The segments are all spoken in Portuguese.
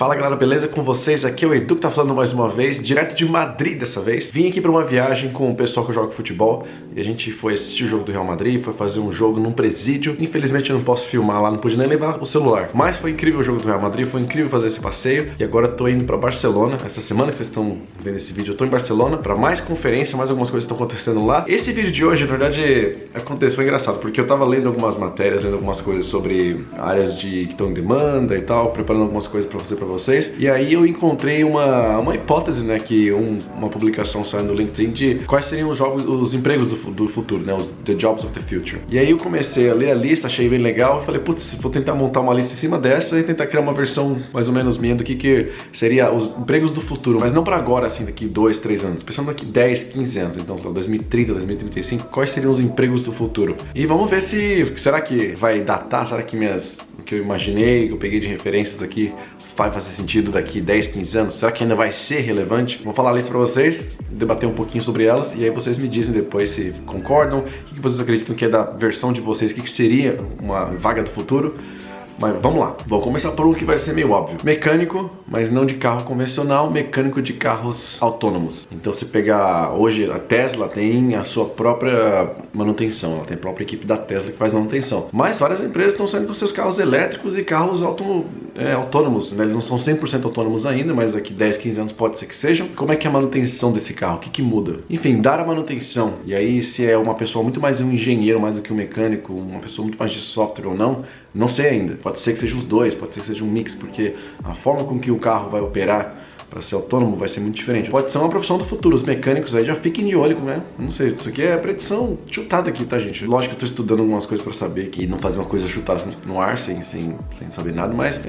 Fala galera, beleza com vocês? Aqui é o Edu que tá falando mais uma vez, direto de Madrid dessa vez. Vim aqui pra uma viagem com o pessoal que eu jogo futebol e a gente foi assistir o jogo do Real Madrid, foi fazer um jogo num presídio. Infelizmente eu não posso filmar lá, não pude nem levar o celular. Mas foi incrível o jogo do Real Madrid, foi incrível fazer esse passeio. E agora eu tô indo pra Barcelona. Essa semana que vocês estão vendo esse vídeo, eu tô em Barcelona pra mais conferência, mais algumas coisas que estão acontecendo lá. Esse vídeo de hoje, na verdade, foi engraçado, porque eu tava lendo algumas matérias, lendo algumas coisas sobre áreas que estão em demanda e tal, preparando algumas coisas pra fazer pra vocês. E aí eu encontrei uma hipótese, né, que uma publicação saiu no LinkedIn de quais seriam os empregos do futuro, né, os The Jobs of the Future. E aí eu comecei a ler a lista, achei bem legal, e falei, putz, vou tentar montar uma lista em cima dessa e tentar criar uma versão mais ou menos minha do que seria os empregos do futuro, mas não para agora, assim, daqui 2, 3 anos, pensando daqui 10, 15 anos, então, 2030, 2035, quais seriam os empregos do futuro. E vamos ver será que vai datar, será que o que eu imaginei, que eu peguei de referências aqui, vai fazer sentido daqui 10, 15 anos? Será que ainda vai ser relevante? Vou falar a lista pra vocês, debater um pouquinho sobre elas, e aí vocês me dizem depois se concordam, o que vocês acreditam que é da versão de vocês, o que seria uma vaga do futuro. Mas vamos lá, vou começar por um que vai ser meio óbvio. Mecânico, mas não de carro convencional, mecânico de carros autônomos. Então você pegar, hoje a Tesla tem a sua própria manutenção, ela tem a própria equipe da Tesla que faz manutenção. Mas várias empresas estão saindo com seus carros elétricos e carros autônomos, né? Eles não são 100% autônomos ainda, mas daqui 10, 15 anos pode ser que sejam. Como é que é a manutenção desse carro? O que muda? Enfim, dar a manutenção. E aí se é uma pessoa muito mais um engenheiro, mais do que um mecânico, uma pessoa muito mais de software ou não sei ainda. Pode ser que seja os dois, pode ser que seja um mix, porque a forma com que o carro vai operar para ser autônomo vai ser muito diferente. Pode ser uma profissão do futuro, os mecânicos aí já fiquem de olho, né? Não sei, isso aqui é predição chutada aqui, tá, gente? Lógico que eu tô estudando algumas coisas para saber que não fazer uma coisa chutada no ar sem saber nada, mas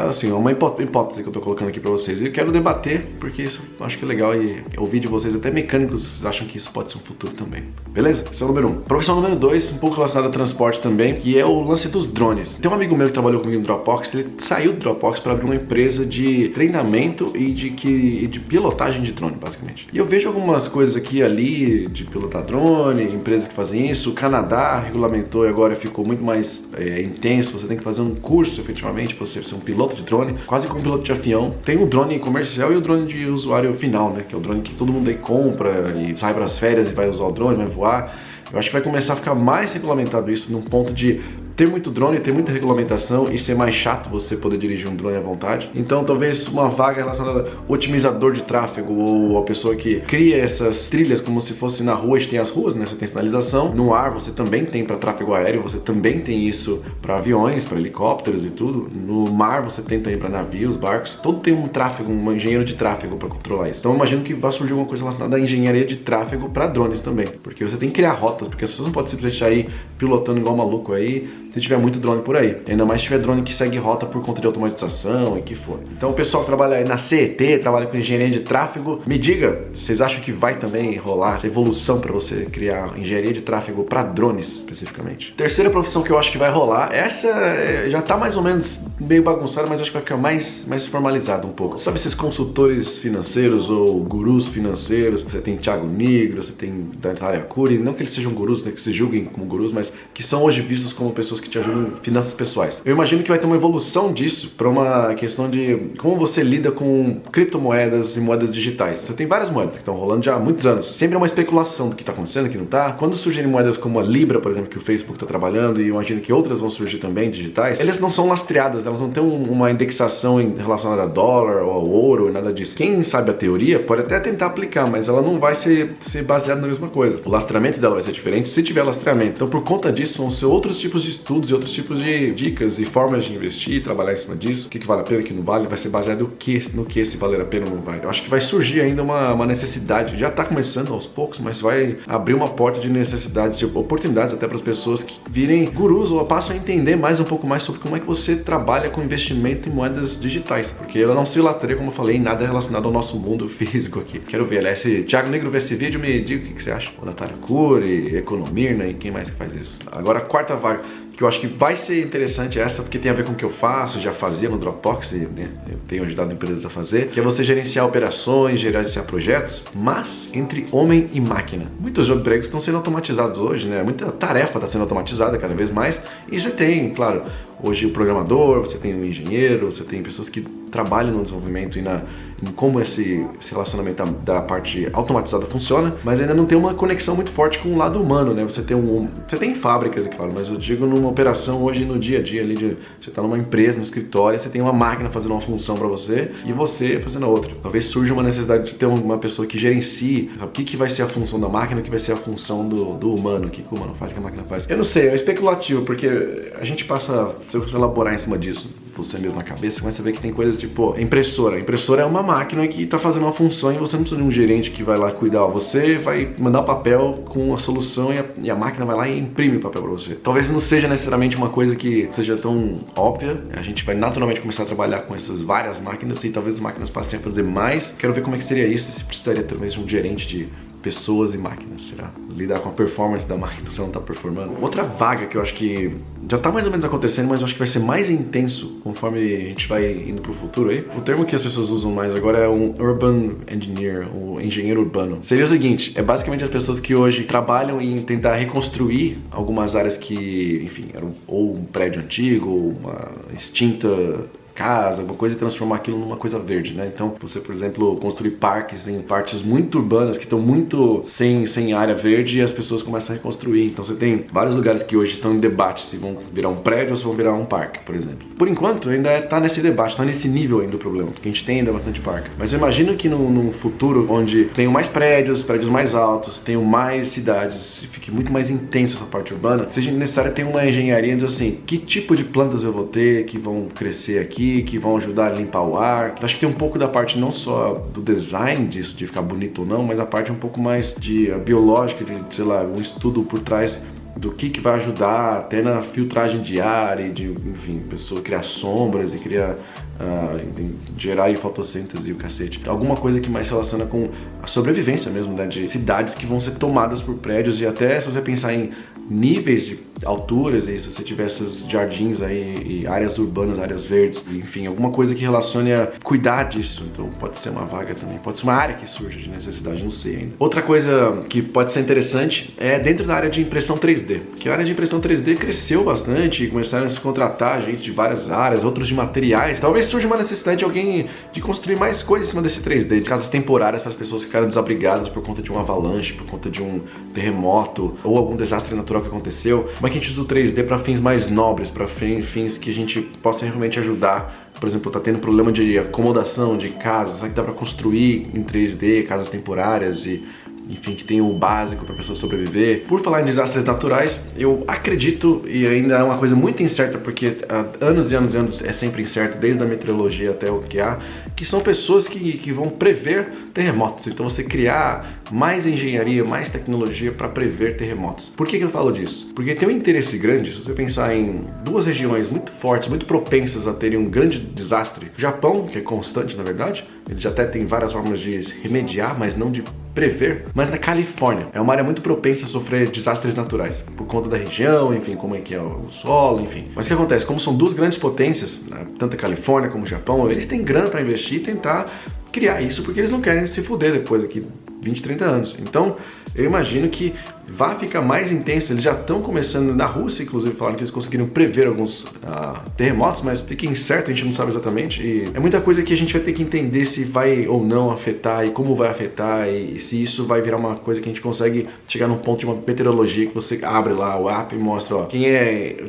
assim, é uma hipótese que eu tô colocando aqui para vocês. E eu quero debater, porque isso eu acho que é legal e ouvir de vocês, até mecânicos acham que isso pode ser um futuro também. Beleza? Esse é o número 1. Profissão número 2, um pouco relacionada a transporte também, que é o lance dos drones. Tem um amigo meu que trabalhou comigo no Dropbox, ele saiu do Dropbox para abrir uma empresa de treinamento e de pilotagem de drone, basicamente. E eu vejo algumas coisas aqui e ali de pilotar drone, empresas que fazem isso. O Canadá regulamentou e agora ficou muito mais intenso. Você tem que fazer um curso, efetivamente, para você ser um piloto de drone, quase como um piloto de avião. Tem o drone comercial e o drone de usuário final, né? Que é o drone que todo mundo aí compra e sai para as férias e vai usar o drone, vai voar. Eu acho que vai começar a ficar mais regulamentado isso, num ponto de ter muito drone, ter muita regulamentação e ser mais chato você poder dirigir um drone à vontade. Então talvez uma vaga relacionada ao otimizador de tráfego ou a pessoa que cria essas trilhas como se fosse na rua. A gente tem as ruas, né? Você tem sinalização. No ar você também tem para tráfego aéreo, você também tem isso para aviões, para helicópteros e tudo. No mar você tem também para navios, barcos. Todo tem um tráfego, um engenheiro de tráfego para controlar isso. Então eu imagino que vai surgir alguma coisa relacionada à engenharia de tráfego para drones também. Porque você tem que criar rotas, porque as pessoas não podem simplesmente sair pilotando igual maluco aí se tiver muito drone por aí. Ainda mais se tiver drone que segue rota por conta de automatização e que for. Então o pessoal que trabalha aí na CET, trabalha com engenharia de tráfego, me diga, vocês acham que vai também rolar essa evolução para você criar engenharia de tráfego para drones especificamente? Terceira profissão que eu acho que vai rolar, essa já tá mais ou menos meio bagunçada, mas acho que vai ficar mais formalizada um pouco. Sabe esses consultores financeiros ou gurus financeiros? Você tem Thiago Nigro, você tem Daniel Cury, não que eles sejam gurus, né, que se julguem como gurus, mas que são hoje vistos como pessoas que te ajudam em finanças pessoais. Eu imagino que vai ter uma evolução disso para uma questão de como você lida com criptomoedas e moedas digitais. Você tem várias moedas que estão rolando já há muitos anos. Sempre é uma especulação do que está acontecendo, que não está. Quando surgirem moedas como a Libra, por exemplo, que o Facebook está trabalhando, e eu imagino que outras vão surgir também, digitais, elas não são lastreadas, elas não têm uma indexação relacionada a dólar ou ao ouro, nada disso. Quem sabe a teoria pode até tentar aplicar, mas ela não vai ser baseada na mesma coisa. O lastreamento dela vai ser diferente se tiver lastreamento. Então, por conta disso, vão ser outros tipos de estudos e outros tipos de dicas e formas de investir e trabalhar em cima disso. O que vale a pena, o que não vale, vai ser baseado no que se valer a pena ou não vai. Eu acho que vai surgir ainda uma necessidade, já está começando aos poucos, mas vai abrir uma porta de necessidades, de oportunidades até para as pessoas que virem gurus ou passam a entender mais um pouco mais sobre como é que você trabalha com investimento em moedas digitais, porque eu não sei lastreia, como eu falei, em nada relacionado ao nosso mundo físico aqui. Quero ver, aliás, se Thiago Negro ver esse vídeo, me diga o que você acha. O Natália Cury, Economirna e quem mais que faz isso. Agora a quarta vaga, que eu acho que vai ser interessante essa, porque tem a ver com o que eu faço, já fazia no Dropbox, né? Eu tenho ajudado empresas a fazer, que é você gerenciar operações, gerenciar projetos, mas entre homem e máquina. Muitos empregos estão sendo automatizados hoje, né? Muita tarefa está sendo automatizada cada vez mais, e você tem, claro, hoje o programador, você tem o engenheiro, você tem pessoas que trabalho no desenvolvimento e em como esse relacionamento da parte automatizada funciona, mas ainda não tem uma conexão muito forte com o lado humano, né? Você tem fábricas, é claro, mas eu digo numa operação hoje no dia a dia ali você tá numa empresa, no escritório, você tem uma máquina fazendo uma função para você e você fazendo a outra. Talvez surja uma necessidade de ter uma pessoa que gerencie o que vai ser a função da máquina, o que vai ser a função do humano, o que o humano faz, o que a máquina faz. Eu não sei, é especulativo, porque a gente passa, se você elaborar em cima disso, você mesmo na cabeça, você começa a ver que tem coisas tipo impressora. A impressora é uma máquina que está fazendo uma função e você não precisa de um gerente que vai lá cuidar. Você vai mandar o papel com a solução e a máquina vai lá e imprime o papel para você. Talvez não seja necessariamente uma coisa que seja tão óbvia. A gente vai naturalmente começar a trabalhar com essas várias máquinas e talvez as máquinas passem a fazer mais. Quero ver como é que seria isso, se precisaria talvez de um gerente de pessoas e máquinas, será? Lidar com a performance da máquina se ela não tá performando. Outra vaga que eu acho que já tá mais ou menos acontecendo, mas eu acho que vai ser mais intenso conforme a gente vai indo pro futuro aí. O termo que as pessoas usam mais agora é um Urban Engineer, o engenheiro urbano. Seria o seguinte, é basicamente as pessoas que hoje trabalham em tentar reconstruir algumas áreas que, enfim, eram ou um prédio antigo, ou uma extinta casa, alguma coisa, e transformar aquilo numa coisa verde, né? Então, você, por exemplo, construir parques em partes muito urbanas que estão muito sem área verde e as pessoas começam a reconstruir. Então, você tem vários lugares que hoje estão em debate se vão virar um prédio ou se vão virar um parque, por exemplo. Por enquanto, ainda está nesse debate, está nesse nível ainda o problema, porque a gente tem ainda bastante parque. Mas eu imagino que num futuro onde tenham mais prédios mais altos, tenham mais cidades, fique muito mais intenso essa parte urbana, seja necessário ter uma engenharia de assim, que tipo de plantas eu vou ter que vão crescer aqui, que vão ajudar a limpar o ar. Acho que tem um pouco da parte não só do design disso, de ficar bonito ou não, mas a parte um pouco mais de biológica, de, sei lá, um estudo por trás do que vai ajudar até na filtragem de ar e de, enfim, pessoa criar sombras e criar, gerar aí fotossíntese e o cacete. Alguma coisa que mais se relaciona com a sobrevivência mesmo, né, de cidades que vão ser tomadas por prédios e até se você pensar em níveis de alturas e se você tiver esses jardins aí e áreas urbanas, áreas verdes, enfim, alguma coisa que relacione a cuidar disso. Então pode ser uma vaga também, pode ser uma área que surge de necessidade, não sei ainda. Outra coisa que pode ser interessante é dentro da área de impressão 3D, que a área de impressão 3D cresceu bastante e começaram a se contratar gente de várias áreas, outros de materiais. Talvez surja uma necessidade de alguém de construir mais coisas em cima desse 3D, de casas temporárias para as pessoas ficarem desabrigadas por conta de uma avalanche, por conta de um terremoto ou algum desastre natural que aconteceu. Como é que a gente usa o 3D para fins mais nobres, para fins que a gente possa realmente ajudar? Por exemplo, tá tendo problema de acomodação de casas, sabe que dá para construir em 3D casas temporárias e, enfim, que tem o básico para a pessoa sobreviver. Por falar em desastres naturais, eu acredito, e ainda é uma coisa muito incerta, porque há anos e anos e anos é sempre incerto, desde a meteorologia até o que há, que são pessoas que vão prever terremotos. Então você criar mais engenharia, mais tecnologia para prever terremotos. Por que eu falo disso? Porque tem um interesse grande, se você pensar em duas regiões muito fortes, muito propensas a terem um grande desastre. O Japão, que é constante na verdade, ele já até tem várias formas de remediar, mas não de prever. Mas na Califórnia, é uma área muito propensa a sofrer desastres naturais, por conta da região, enfim, como é que é o solo, enfim. Mas o que acontece? Como são duas grandes potências, né, tanto a Califórnia como o Japão, eles têm grana para investir e tentar criar isso, porque eles não querem se fuder depois daqui 20, 30 anos. Então, eu imagino que vai ficar mais intenso. Eles já estão começando na Rússia, inclusive, falaram que eles conseguiram prever alguns terremotos, mas fica incerto, a gente não sabe exatamente. E é muita coisa que a gente vai ter que entender se vai ou não afetar e como vai afetar e se isso vai virar uma coisa que a gente consegue chegar num ponto de uma meteorologia que você abre lá o app e mostra, ó, quem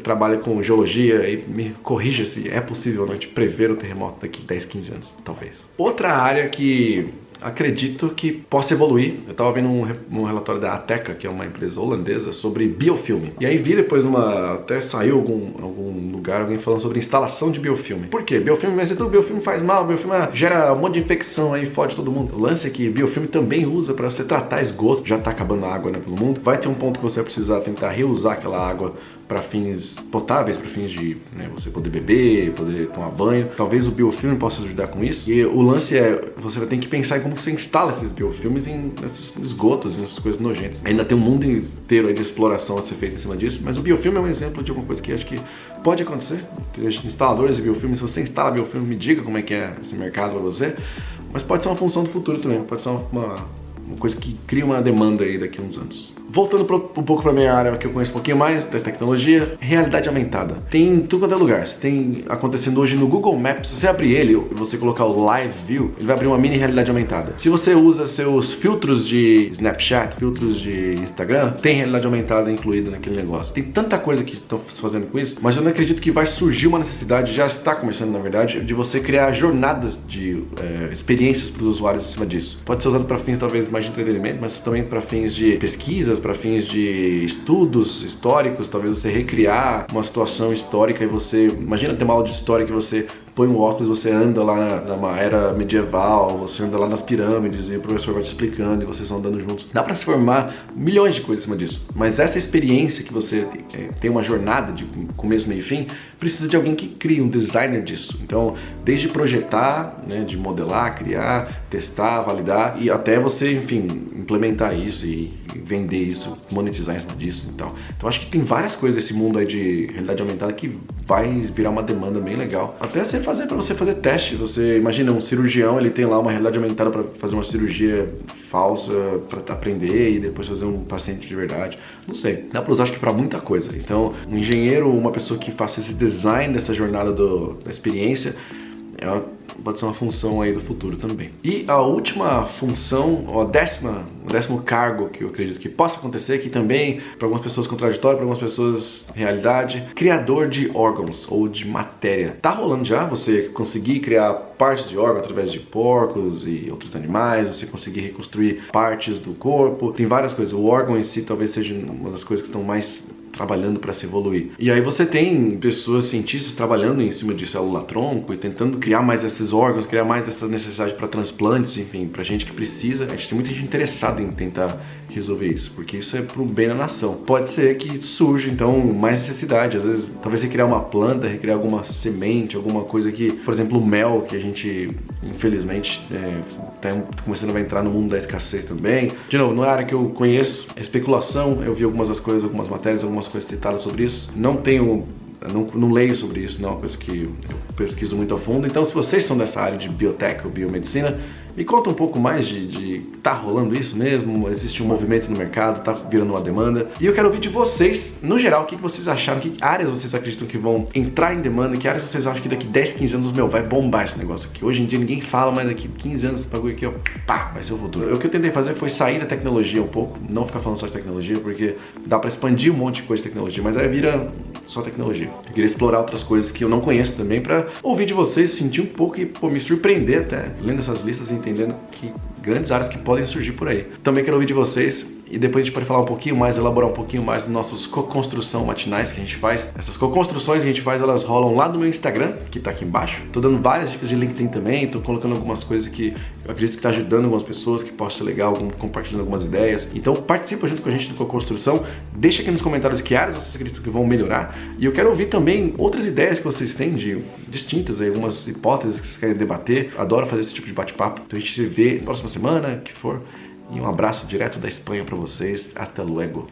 trabalha com geologia e me corrija se é possível ou não de prever o terremoto daqui 10, 15 anos, talvez. Outra área que acredito que possa evoluir. Eu estava vendo um relatório da Ateca, que é uma empresa holandesa, sobre biofilme. E aí vi depois até saiu algum lugar alguém falando sobre instalação de biofilme. Por quê? Biofilme vai ser tudo, biofilme faz mal, biofilme gera um monte de infecção aí, fode todo mundo. O lance é que biofilme também usa para você tratar esgoto. Já está acabando a água, né, pelo mundo. Vai ter um ponto que você vai precisar tentar reusar aquela água para fins potáveis, para fins de você poder beber, poder tomar banho. Talvez o biofilme possa ajudar com isso. E o lance é, você vai ter que pensar em como você instala esses biofilmes nesses esgotos, nessas coisas nojentas. Ainda tem um mundo inteiro aí de exploração a ser feito em cima disso, mas o biofilme é um exemplo de alguma coisa que acho que pode acontecer. Tem instaladores de biofilme, se você instala biofilme, me diga como é que é esse mercado para você. Mas pode ser uma função do futuro também, pode ser uma coisa que cria uma demanda aí daqui a uns anos. Voltando um pouco pra minha área, que eu conheço um pouquinho mais da tecnologia, realidade aumentada. Tem em tudo quanto é lugar. Você tem acontecendo hoje no Google Maps. Se você abrir ele e você colocar o Live View, ele vai abrir uma mini realidade aumentada. Se você usa seus filtros de Snapchat, filtros de Instagram, tem realidade aumentada incluída naquele negócio. Tem tanta coisa que estão fazendo com isso, mas eu não acredito que vai surgir uma necessidade, já está começando na verdade, de você criar jornadas de experiências para os usuários em cima disso. Pode ser usado para fins talvez mais de entretenimento, mas também para fins de pesquisas, para fins de estudos históricos, talvez você recriar uma situação histórica e você, imagina ter uma aula de história que você põe um óculos, você anda lá numa era medieval, você anda lá nas pirâmides e o professor vai te explicando e vocês vão andando juntos. Dá para se formar milhões de coisas em cima disso, mas essa experiência que você tem uma jornada de começo, meio e fim, precisa de alguém que crie, um designer disso. Então, desde projetar, né, de modelar, criar, testar, validar e até você, enfim, implementar isso e vender isso, monetizar isso disso e tal. Então, acho que tem várias coisas nesse mundo aí de realidade aumentada que vai virar uma demanda bem legal. Até para você fazer teste. Você imagina um cirurgião, ele tem lá uma realidade aumentada para fazer uma cirurgia falsa, para aprender e depois fazer um paciente de verdade. Não sei, dá para usar acho que para muita coisa. Então, um engenheiro, uma pessoa que faça esse design dessa jornada da experiência, pode ser uma função aí do futuro também. E a última função, o décimo cargo que eu acredito que possa acontecer, que também para algumas pessoas contraditório, para algumas pessoas realidade, criador de órgãos ou de matéria. Tá rolando já, você conseguir criar partes de órgão através de porcos e outros animais, você conseguir reconstruir partes do corpo, tem várias coisas. O órgão em si talvez seja uma das coisas que estão mais trabalhando para se evoluir. E aí você tem pessoas, cientistas trabalhando em cima de célula-tronco e tentando criar mais esses órgãos, criar mais essa necessidade para transplantes, enfim, para gente que precisa. A gente tem muita gente interessada em tentar resolver isso, porque isso é pro bem da nação. Pode ser que surja, então, mais necessidade. Às vezes, talvez você criar uma planta, recriar alguma semente, alguma coisa que, por exemplo, o mel, que a gente, infelizmente, tá começando a entrar no mundo da escassez também. De novo, não é a área que eu conheço, é especulação, eu vi algumas das coisas, algumas matérias, algumas coisas citadas sobre isso. Não leio sobre isso, não é uma coisa que eu pesquiso muito a fundo. Então, se vocês são dessa área de biotech ou biomedicina, me conta um pouco mais de tá rolando isso mesmo, existe um movimento no mercado, tá virando uma demanda. E eu quero ouvir de vocês, no geral, o que vocês acharam, que áreas vocês acreditam que vão entrar em demanda, que áreas vocês acham que daqui 10, 15 anos, vai bombar esse negócio aqui. Hoje em dia ninguém fala, mas daqui 15 anos esse bagulho aqui, ó, pá, vai ser o futuro. O que eu tentei fazer foi sair da tecnologia um pouco, não ficar falando só de tecnologia, porque dá pra expandir um monte de coisa de tecnologia, mas aí vira só tecnologia. Eu queria explorar outras coisas que eu não conheço também pra ouvir de vocês, sentir um pouco e me surpreender até, lendo essas listas e entendendo que grandes áreas que podem surgir por aí. Também quero ouvir de vocês e depois a gente pode falar um pouquinho mais, elaborar um pouquinho mais dos nossos co-construção matinais que a gente faz. Essas co-construções que a gente faz, elas rolam lá no meu Instagram, que tá aqui embaixo. Tô dando várias dicas de LinkedIn também, tô colocando algumas coisas que eu acredito que tá ajudando algumas pessoas, que possa ser legal, compartilhando algumas ideias. Então participa junto com a gente do co-construção, deixa aqui nos comentários que áreas vocês acreditam que vão melhorar. E eu quero ouvir também outras ideias que vocês têm distintas, algumas hipóteses que vocês querem debater. Adoro fazer esse tipo de bate-papo. Então a gente se vê na próxima semana, que for. E um abraço direto da Espanha para vocês. Hasta luego.